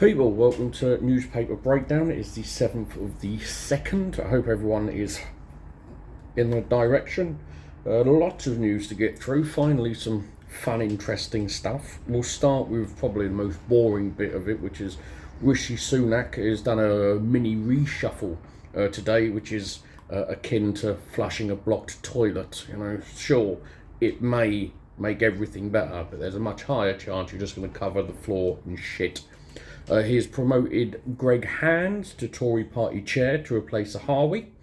People, welcome to Newspaper Breakdown. It is the 7th of the 2nd. I hope everyone is in the direction. Lots of news to get through. Finally, some fun, interesting stuff. We'll start with probably the most boring bit of it, which is Rishi Sunak has done a mini reshuffle today, which is akin to flushing a blocked toilet. You know, sure, it may make everything better, but there's a much higher chance you're just going to cover the floor in shit. He has promoted Greg Hands to Tory party chair to replace Harvey.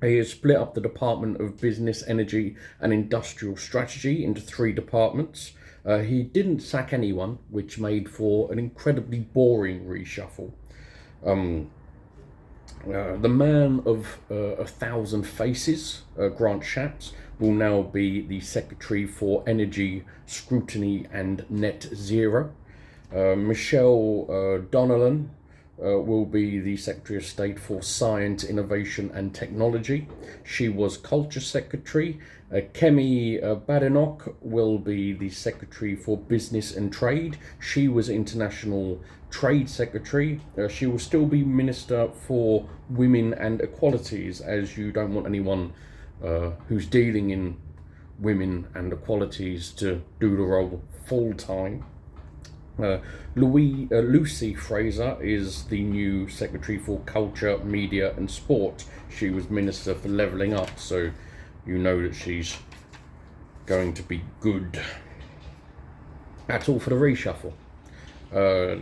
He has split up the Department of Business, Energy and Industrial Strategy into 3 departments. He didn't sack anyone, which made for an incredibly boring reshuffle. The man of 1,000 faces, Grant Shapps, will now be the Secretary for Energy, Scrutiny and Net Zero. Michelle Donnellan will be the Secretary of State for Science, Innovation and Technology. She was Culture Secretary. Kemi Badenoch will be the Secretary for Business and Trade. She was International Trade Secretary. She will still be Minister for Women and Equalities, as you don't want anyone who's dealing in women and equalities to do the role full time. Lucy Fraser is the new Secretary for Culture, Media and Sport. She was Minister for Levelling Up, so you know that she's going to be good. That's all for the reshuffle.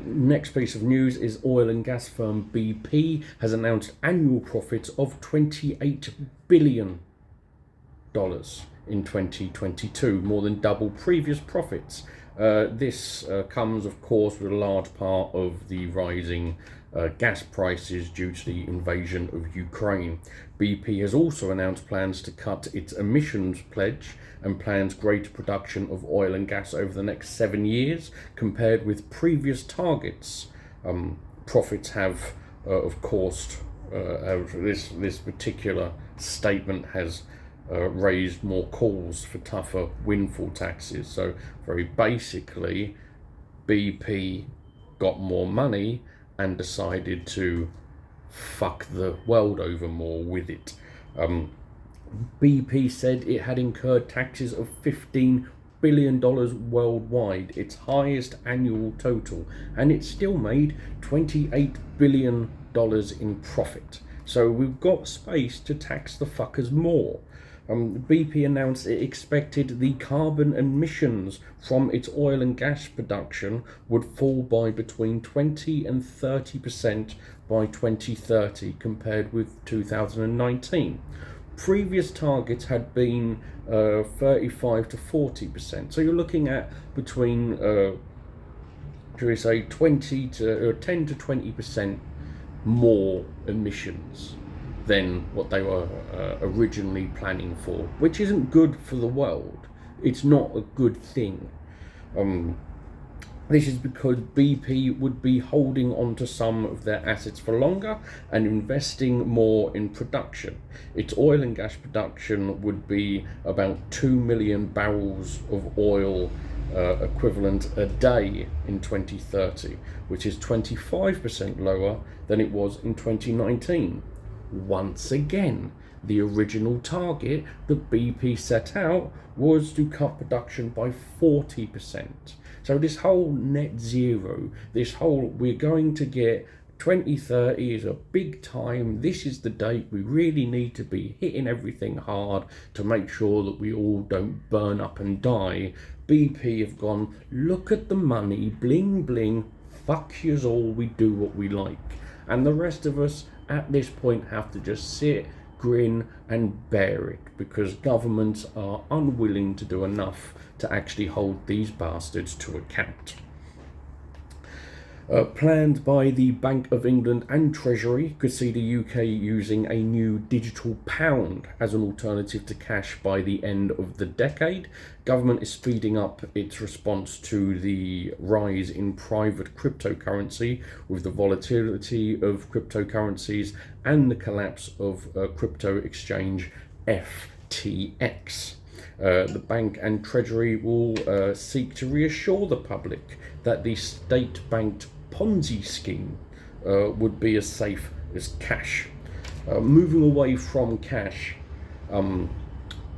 Next piece of news is oil and gas firm BP has announced annual profits of $28 billion in 2022, more than double previous profits. This comes, of course, with a large part of the rising gas prices due to the invasion of Ukraine. BP has also announced plans to cut its emissions pledge and plans greater production of oil and gas over the next 7 years compared with previous targets. Profits have, of course, this particular statement has raised more calls for tougher windfall taxes. So very basically, BP got more money and decided to fuck the world over more with it. BP said it had incurred taxes of $15 billion worldwide, its highest annual total, and it still made $28 billion in profit. So we've got space to tax the fuckers more. BP announced it expected the carbon emissions from its oil and gas production would fall by between 20 and 30% by 2030 compared with 2019. Previous targets had been 35 to 40%. So you're looking at between, shall we say, 20 to 10 to 20% more emissions than what they were originally planning for, which isn't good for the world. It's not a good thing. This is because BP would be holding on to some of their assets for longer and investing more in production. Its oil and gas production would be about 2 million barrels of oil equivalent a day in 2030, which is 25% lower than it was in 2019. Once again, the original target that BP set out was to cut production by 40%. So this whole net zero, this whole we're going to get 2030 is a big time. This is the date we really need to be hitting everything hard to make sure that we all don't burn up and die. BP have gone, look at the money, bling bling, fuck yous all, we do what we like. And the rest of us at this point have to just sit, grin and bear it, because governments are unwilling to do enough to actually hold these bastards to account. Planned by the Bank of England and Treasury could see the UK using a new digital pound as an alternative to cash by the end of the decade. Government is speeding up its response to the rise in private cryptocurrency with the volatility of cryptocurrencies and the collapse of crypto exchange FTX. The Bank and Treasury will seek to reassure the public that the state-backed Ponzi scheme would be as safe as cash. Moving away from cash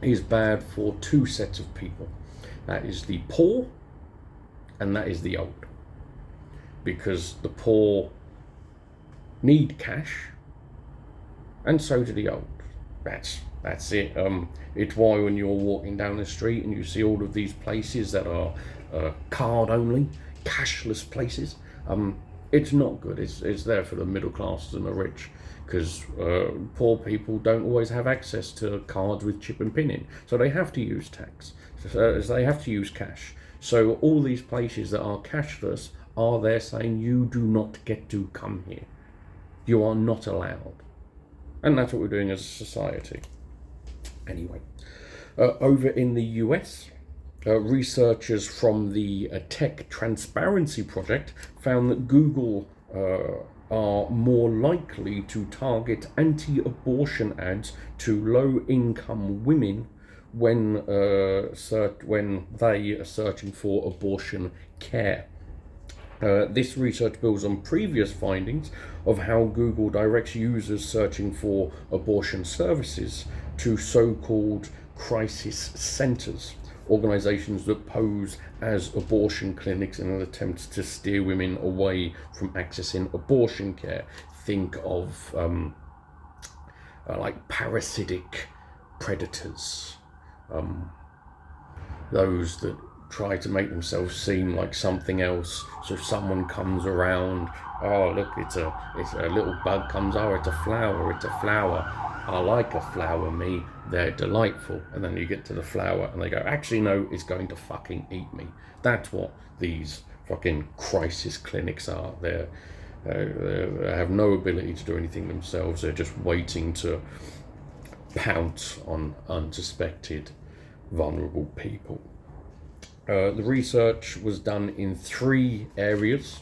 is bad for two sets of people. That is the poor and that is the old. Because the poor need cash and so do the old. That's it. It's why when you're walking down the street and you see all of these places that are card only, cashless places, it's not good. It's there for the middle class and the rich, because poor people don't always have access to cards with chip and pin in, so they have to use tax. So they have to use cash. So all these places that are cashless are there saying you do not get to come here. You are not allowed. And that's what we're doing as a society. Anyway, over in the US, researchers from the Tech Transparency Project found that Google are more likely to target anti-abortion ads to low-income women when they are searching for abortion care. This research builds on previous findings of how Google directs users searching for abortion services to so-called crisis centers, organizations that pose as abortion clinics in an attempt to steer women away from accessing abortion care. Think of like parasitic predators, those that try to make themselves seem like something else. So if someone comes around, oh look, it's a little bug comes, oh it's a flower, I like a flower, me, they're delightful. And then you get to the flower and they go, actually no, it's going to fucking eat me. That's what these fucking crisis clinics are. They have no ability to do anything themselves. They're just waiting to pounce on unsuspected vulnerable people. The research was done in 3 areas,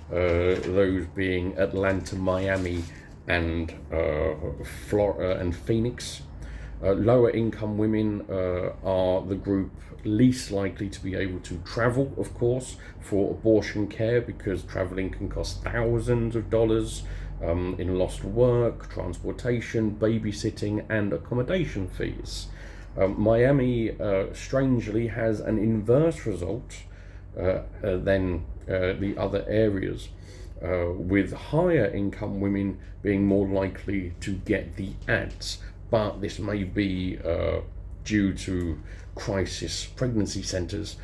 those being Atlanta, Miami, and Florida and Phoenix. Lower income women are the group least likely to be able to travel, of course, for abortion care, because traveling can cost thousands of dollars in lost work, transportation, babysitting, and accommodation fees. Miami, strangely, has an inverse result than the other areas, with higher income women being more likely to get the ads. But this may be due to crisis pregnancy centres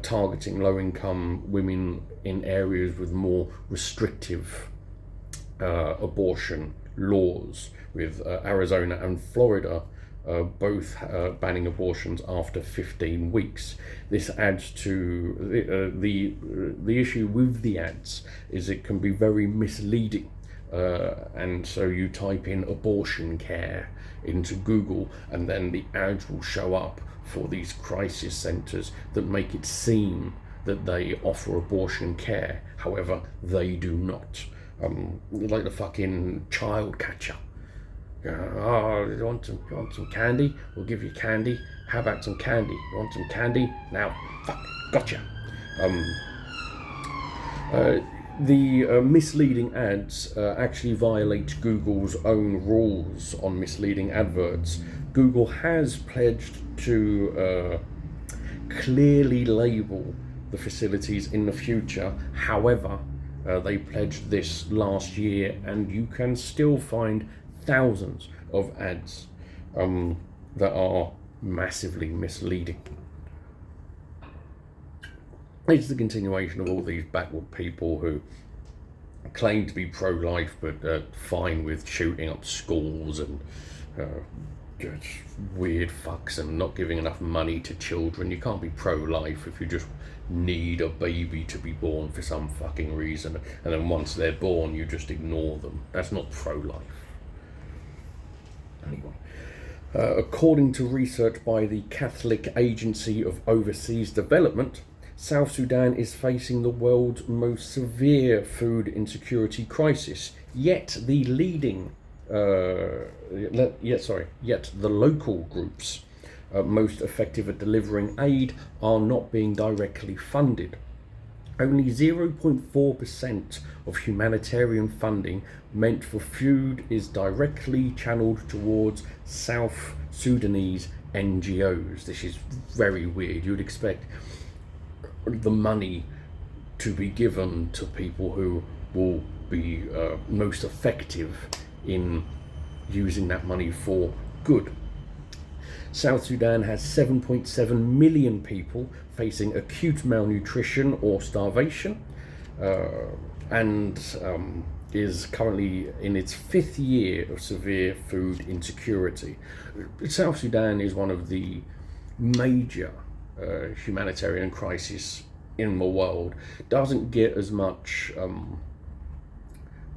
targeting low-income women in areas with more restrictive abortion laws, with Arizona and Florida both banning abortions after 15 weeks. This adds to the issue with the ads is it can be very misleading, and so you type in abortion care into Google and then the ads will show up for these crisis centres that make it seem that they offer abortion care. However, they do not. Like the fucking child catcher. Oh, you want some candy? We'll give you candy. How about some candy? You want some candy? Now, fuck, gotcha. The misleading ads actually violate Google's own rules on misleading adverts. Google has pledged to clearly label the facilities in the future. However, they pledged this last year, and you can still find thousands of ads that are massively misleading. It's the continuation of all these backward people who claim to be pro-life but fine with shooting up schools and just weird fucks and not giving enough money to children. You can't be pro-life if you just need a baby to be born for some fucking reason, and then once they're born you just ignore them. That's not pro-life. Anyway, according to research by the Catholic Agency of Overseas Development, South Sudan is facing the world's most severe food insecurity crisis. Yet the local groups most effective at delivering aid are not being directly funded. Only 0.4% of humanitarian funding meant for food is directly channeled towards South Sudanese NGOs. This is very weird. You would expect the money to be given to people who will be most effective in using that money for good. South Sudan has 7.7 million people facing acute malnutrition or starvation, and is currently in its 5th year of severe food insecurity. South Sudan is one of the major humanitarian crises in the world. Doesn't get as much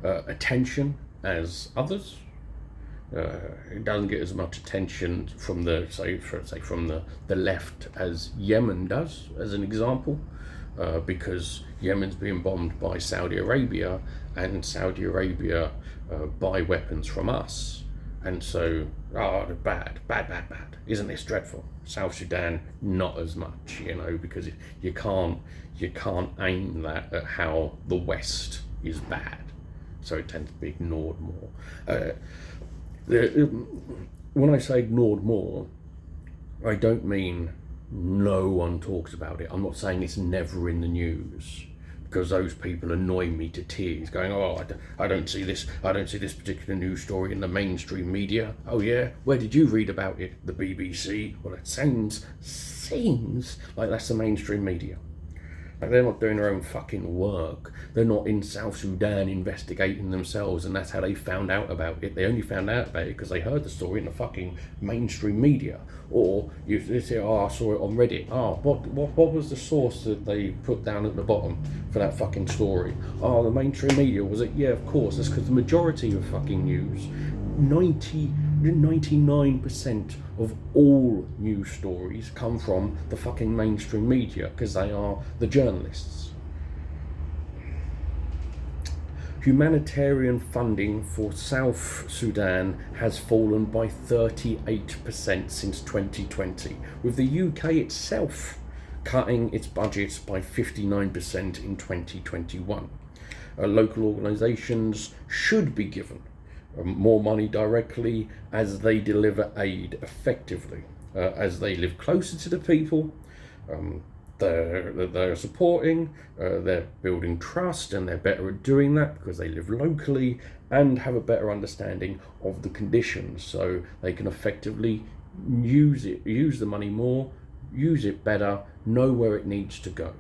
attention as others. It doesn't get as much attention from the the left as Yemen does, as an example, because Yemen's being bombed by Saudi Arabia, and Saudi Arabia buy weapons from us, and so bad. Isn't this dreadful? South Sudan, not as much, because you can't aim that at how the West is bad, so it tends to be ignored more. When I say ignored more, I don't mean no one talks about it. I'm not saying it's never in the news, because those people annoy me to tears, going, I don't see this particular news story in the mainstream media. Oh yeah, where did you read about it? The BBC? Well, it seems like that's the mainstream media. Like, they're not doing their own fucking work. They're not in South Sudan investigating themselves, and that's how they found out about it. They only found out about it because they heard the story in the fucking mainstream media. Or you say, I saw it on Reddit. What was the source that they put down at the bottom for that fucking story? The mainstream media, was it? Yeah, of course. That's because the majority of fucking news, 99% of all news stories come from the fucking mainstream media, because they are the journalists. Humanitarian funding for South Sudan has fallen by 38% since 2020, with the UK itself cutting its budget by 59% in 2021. Local organisations should be given more money directly as they deliver aid effectively, as they live closer to the people they're supporting. They're building trust, and they're better at doing that because they live locally and have a better understanding of the conditions, so they can effectively use the money more, use it better, know where it needs to go.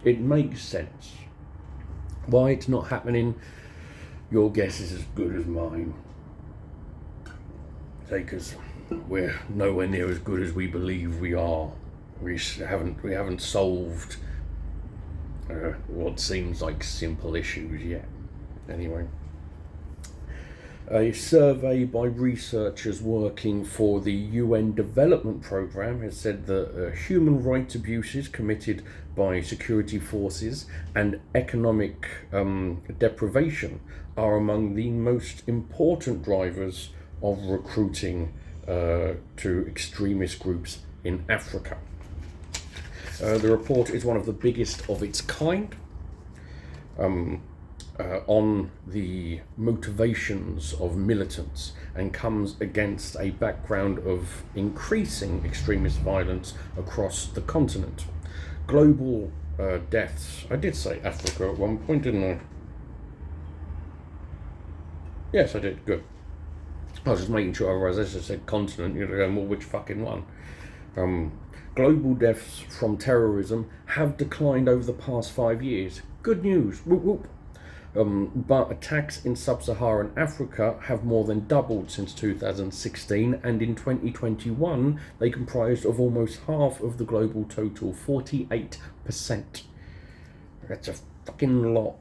It makes sense. Why it's not happening, your guess is as good as mine. Because we're nowhere near as good as we believe we are. We haven't solved what seems like simple issues yet. Anyway, a survey by researchers working for the UN Development Programme has said that human rights abuses committed by security forces and economic deprivation are among the most important drivers of recruiting to extremist groups in Africa. The report is one of the biggest of its kind on the motivations of militants, and comes against a background of increasing extremist violence across the continent. Global deaths, I did say Africa at one point, didn't I? Yes, I did, good. I was just making sure, otherwise I just said continent, you're going, well, which fucking one? Global deaths from terrorism have declined over the past 5 years. Good news, whoop whoop. But attacks in sub-Saharan Africa have more than doubled since 2016, and in 2021 they comprised of almost half of the global total, 48%. That's a fucking lot.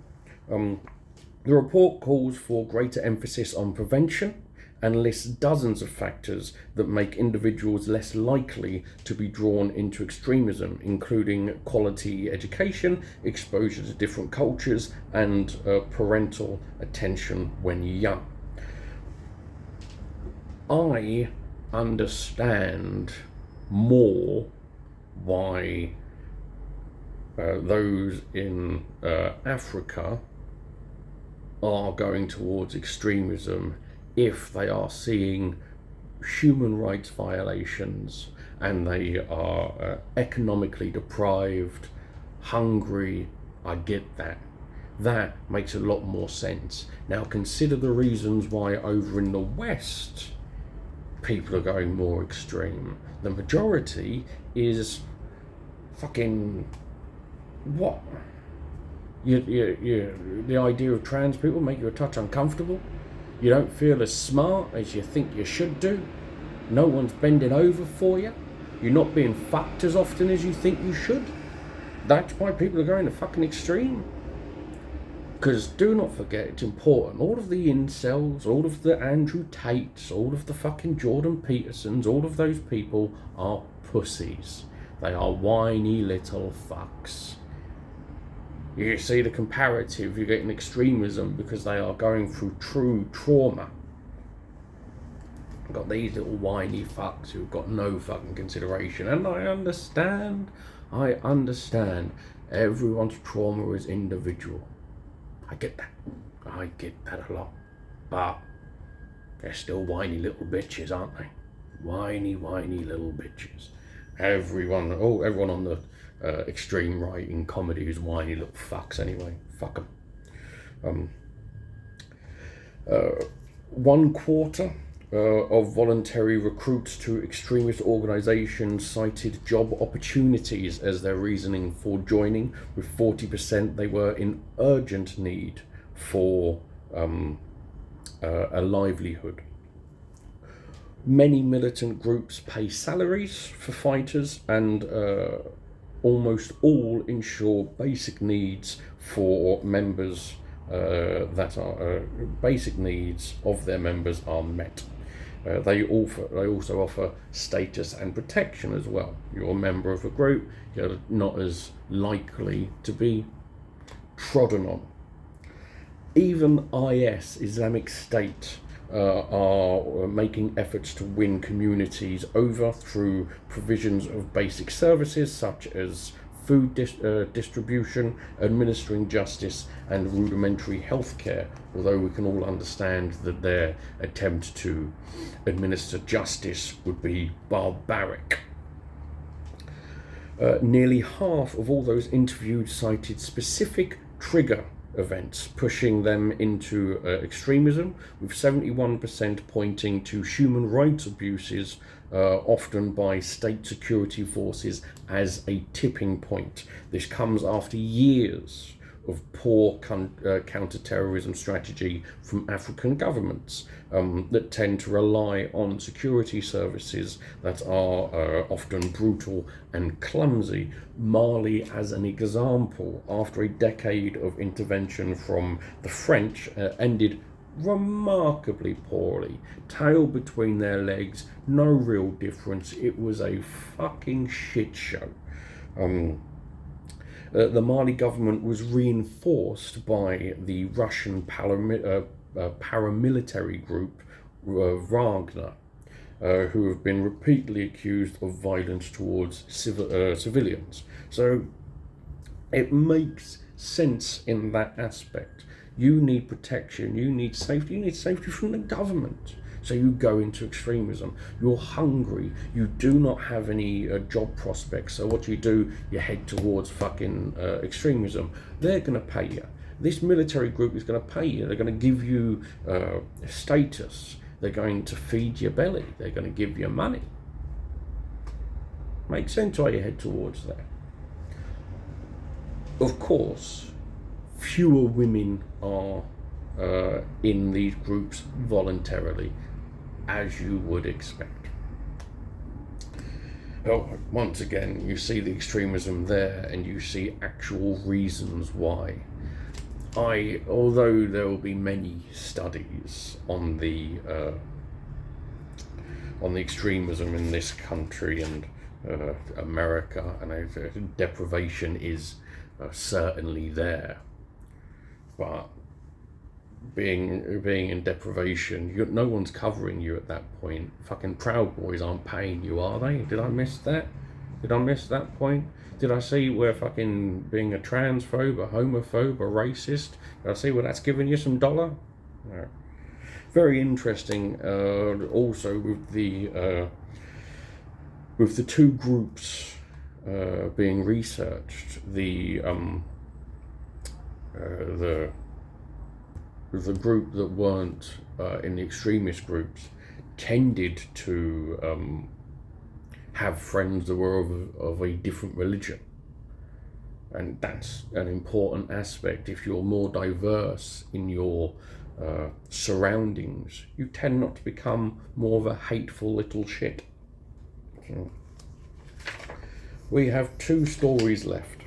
The report calls for greater emphasis on prevention and lists dozens of factors that make individuals less likely to be drawn into extremism, including quality education, exposure to different cultures, and parental attention when young. I understand more why those in Africa are going towards extremism if they are seeing human rights violations and they are economically deprived, hungry. I get that. That makes a lot more sense. Now consider the reasons why over in the West people are going more extreme. The majority is fucking what? The idea of trans people make you a touch uncomfortable. You don't feel as smart as you think you should do. No one's bending over for you. You're not being fucked as often as you think you should. That's why people are going to fucking extreme. Because do not forget, it's important, all of the incels, all of the Andrew Tates, all of the fucking Jordan Petersons, all of those people are pussies. They are whiny little fucks. You see the comparative, you're getting extremism because they are going through true trauma. You've got these little whiny fucks who've got no fucking consideration. And I understand. Everyone's trauma is individual. I get that a lot. But they're still whiny little bitches, aren't they? Whiny little bitches. Everyone on the extreme right in comedy is whiny little fucks anyway. Fuck them. 1/4 of voluntary recruits to extremist organisations cited job opportunities as their reasoning for joining, with 40% they were in urgent need for a livelihood. Many militant groups pay salaries for fighters, and almost all ensure basic needs for members basic needs of their members are met. They also offer status and protection as well. You're a member of a group, you're not as likely to be trodden on. Even IS, Islamic State, are making efforts to win communities over through provisions of basic services such as food distribution, administering justice, and rudimentary healthcare, although we can all understand that their attempt to administer justice would be barbaric. Nearly half of all those interviewed cited specific trigger events pushing them into extremism, with 71% pointing to human rights abuses, often by state security forces, as a tipping point. This comes after years of poor counter-terrorism strategy from African governments that tend to rely on security services that are often brutal and clumsy. Mali, as an example, after a decade of intervention from the French, ended remarkably poorly. Tail between their legs, no real difference. It was a fucking shit show. The Mali government was reinforced by the Russian paramilitary group Wagner, who have been repeatedly accused of violence towards civilians. So it makes sense in that aspect. You need protection, you need safety from the government. So you go into extremism. You're hungry, you do not have any job prospects, so what you head towards fucking extremism. They're going to pay you. This military group is going to pay you. They're going to give you status. They're going to feed your belly. They're going to give you money. Makes sense why you head towards that. Of course, fewer women are in these groups voluntarily, as you would expect. Oh, once again, you see the extremism there, and you see actual reasons why. Although there will be many studies on the extremism in this country and America, and deprivation is certainly there, but being in deprivation, no one's covering you at that point. Fucking Proud Boys aren't paying you, are they? Did I miss that? Did I miss that point? Did I see where fucking being a transphobe, a homophobe, a racist? Did I see where that's giving you some dollar? No. Very interesting. Also with the two groups being researched, the group that weren't in the extremist groups tended to have friends that were of a different religion. And that's an important aspect. If you're more diverse in your surroundings, you tend not to become more of a hateful little shit. So, we have 2 stories left.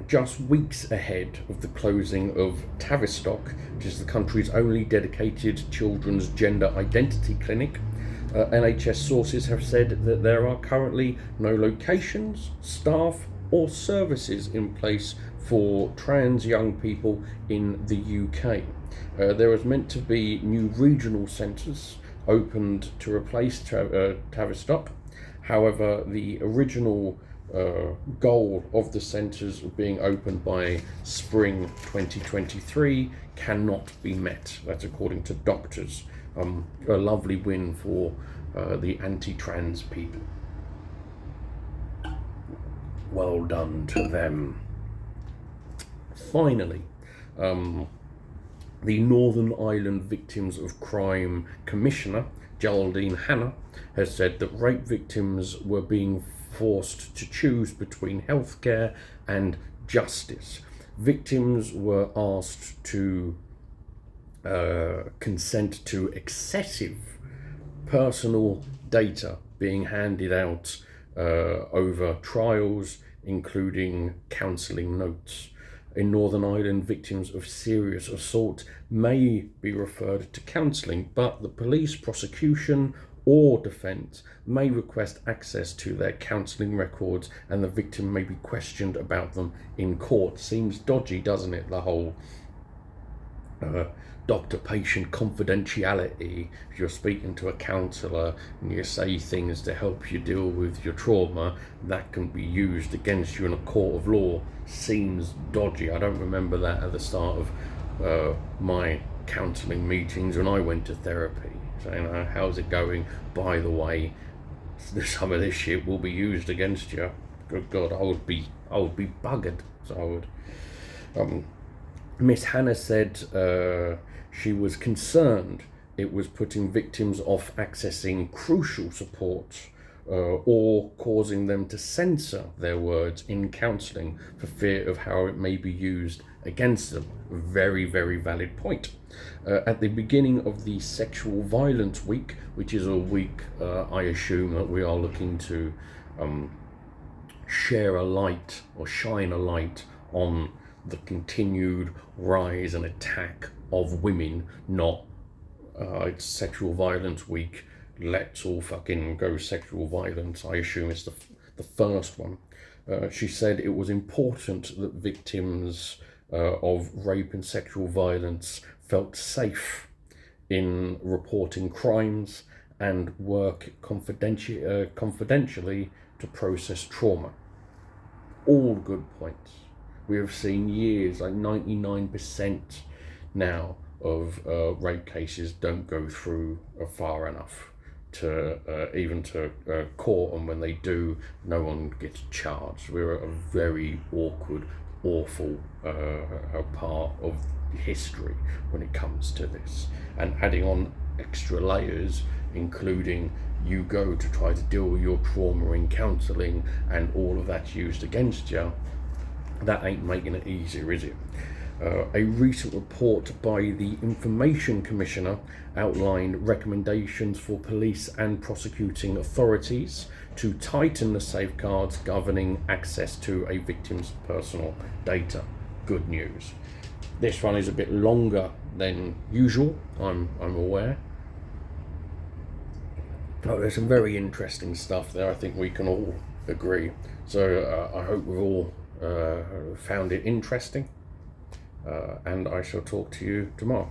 Just weeks ahead of the closing of Tavistock, which is the country's only dedicated children's gender identity clinic, NHS sources have said that there are currently no locations, staff or services in place for trans young people in the UK. There was meant to be new regional centres opened to replace Tavistock. However, the original goal of the centres being opened by spring 2023 cannot be met. That's according to doctors. A lovely win for the anti-trans people. Well done to them. Finally, the Northern Ireland Victims of Crime Commissioner, Geraldine Hanna, has said that rape victims were being forced to choose between healthcare and justice. Victims were asked to consent to excessive personal data being handed out over trials, including counselling notes. In Northern Ireland, victims of serious assault may be referred to counselling, but the police, prosecution or defence may request access to their counselling records, and the victim may be questioned about them in court. Seems dodgy, doesn't it, the whole doctor-patient confidentiality. If you're speaking to a counsellor and you say things to help you deal with your trauma, that can be used against you in a court of law. Seems dodgy. I don't remember that at the start of my counselling meetings when I went to therapy, saying, how's it going? By the way, some of this shit will be used against you. Good God, I would be buggered. So I would. Miss Hannah said she was concerned it was putting victims off accessing crucial support or causing them to censor their words in counselling for fear of how it may be used against them. Very, very valid point. At the beginning of the Sexual Violence Week, which is a week I assume that we are looking to share a light or shine a light on the continued rise and attack of women, not it's Sexual Violence Week, let's all fucking go sexual violence. I assume it's the first one. She said it was important that victims of rape and sexual violence felt safe in reporting crimes and work confidentially to process trauma. All good points. We have seen years, like 99% now of rape cases don't go through far enough to even to court, and when they do, no one gets charged. We're at a very awkward, awful part of history when it comes to this, and adding on extra layers, including you go to try to deal with your trauma in counselling and all of that's used against you. That ain't making it easier, is it? A recent report by the Information Commissioner outlined recommendations for police and prosecuting authorities to tighten the safeguards governing access to a victim's personal data. Good news. This one is a bit longer than usual, I'm aware. But there's some very interesting stuff there, I think we can all agree. So I hope we've all found it interesting, and I shall talk to you tomorrow.